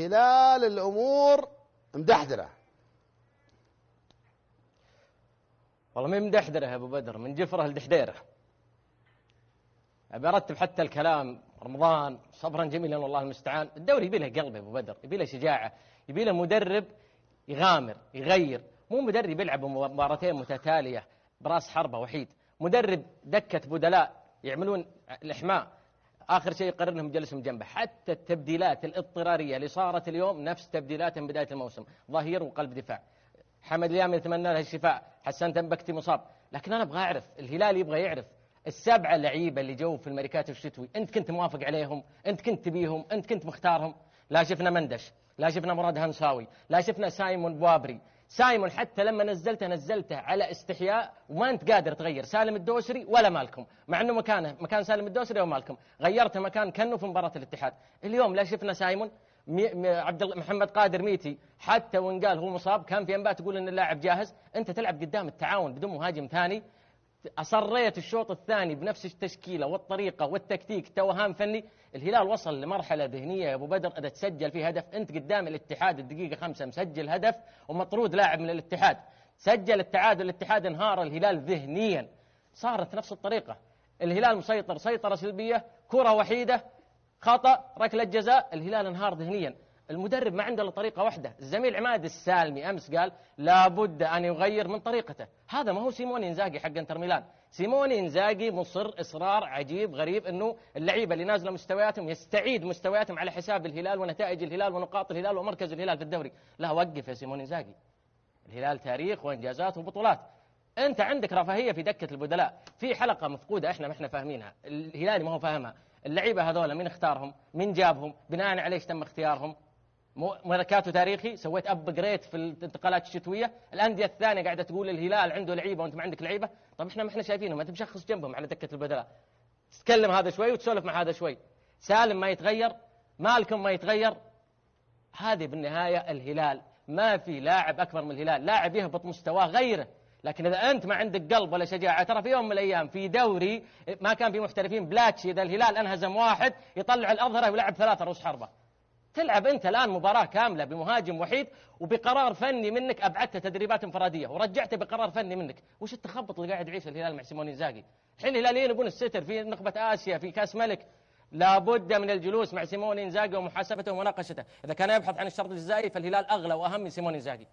الهلال الأمور مدحدرة. والله من مدحدرة يا أبو بدر، من جفرة لدحديرة. أبي أرتب حتى الكلام. رمضان صبرا جميلا والله المستعان. الدوري يبي له قلب يا أبو بدر، يبي له شجاعة، يبي له مدرب يغامر يغير، مو مدرب يلعب مباراتين متتالية براس حربة وحيد، مدرب دكة بدلاء يعملون الإحماء، آخر شيء يقرر لهم جلسهم جنبه. حتى التبديلات الاضطرارية اللي صارت اليوم نفس تبديلات من بداية الموسم، ظهير وقلب دفاع. حمد اليامي يتمنى له الشفاء، حسان تنبكتي مصاب، لكن أنا أبغى أعرف، الهلال يبغى يعرف السبعة لعيبة اللي جو في الميركاتو الشتوي، أنت كنت موافق عليهم؟ أنت كنت تبيهم؟ أنت كنت مختارهم؟ لا شفنا مندش، لا شفنا مراد هنساوي، لا شفنا سايمون بوابري. سايمون حتى لما نزلته على استحياء وما أنت قادر تغير سالم الدوسري ولا مالكم، مع أنه مكان سالم الدوسري ومالكم، غيرته مكان كأنه في مباراة الاتحاد. اليوم لا شفنا سايمون، محمد قادر ميتي حتى وإن قال هو مصاب كان في أنباء تقول أن اللاعب جاهز. أنت تلعب قدام التعاون بدون مهاجم ثاني. أصريت الشوط الثاني بنفس التشكيلة والطريقة والتكتيك، توهان فني. الهلال وصل لمرحلة ذهنية يا أبو بدر، إذا تسجل فيه هدف أنت قدام الاتحاد الدقيقة 5 مسجل هدف ومطرود لاعب من الاتحاد، سجل التعادل، الاتحاد انهار، الهلال ذهنيا صارت نفس الطريقة. الهلال مسيطر سيطرة سلبية، كرة وحيدة، خطأ، ركلة جزاء، الهلال انهار ذهنيا. المدرب ما عنده الا طريقة واحدة. الزميل عماد السالمي أمس قال لابد أن يغير من طريقته. هذا ما هو سيموني إنزاغي حق انتر ميلان. سيموني إنزاغي مصر إصرار عجيب غريب أنه اللعيبة اللي نازلة مستوياتهم يستعيد مستوياتهم على حساب الهلال ونتائج الهلال ونقاط الهلال ومركز الهلال في الدوري. لا، وقف يا سيموني إنزاغي، الهلال تاريخ وإنجازات وبطولات. أنت عندك رفاهية في دكة البدلاء، في حلقة مفقودة إحنا ما إحنا فاهمينها، الهلالي ما هو فاهمها. اللعيبة هذولا من اختارهم؟ من جابهم؟ بناء عليه تم اختيارهم؟ ميركاتو تاريخي، سويت أبجريد في الانتقالات الشتوية. الأندية الثانية قاعدة تقول الهلال عنده لعيبة وأنت ما عندك لعيبة. طب إحنا ما إحنا شايفينهم، أنت مشخص جنبهم على دكة البدلاء، تتكلم هذا شوي وتسولف مع هذا شوي. سالم ما يتغير، مالكم ما يتغير. هذه بالنهاية الهلال ما في لاعب أكبر من الهلال، لاعب يهبط مستواه غيره. لكن إذا أنت ما عندك قلب ولا شجاعة، ترى في يوم من الأيام في دوري ما كان في محترفين بلاتشي، إذا الهلال انهزم واحد يطلع الأظهرة ويلعب 3 رؤوس حربة. تلعب أنت الآن مباراة كاملة بمهاجم وحيد وبقرار فني منك، أبعدت تدريبات انفرادية ورجعته بقرار فني منك. وش التخبط اللي قاعد يعيشه الهلال مع سيموني إنزاغي؟ الحين الهلاليين يبون الستر في نخبة آسيا في كاس ملك. لابد من الجلوس مع سيموني إنزاغي ومحاسبته ومناقشته. إذا كان يبحث عن الشرط الجزائي فالهلال أغلى وأهم من سيموني إنزاغي.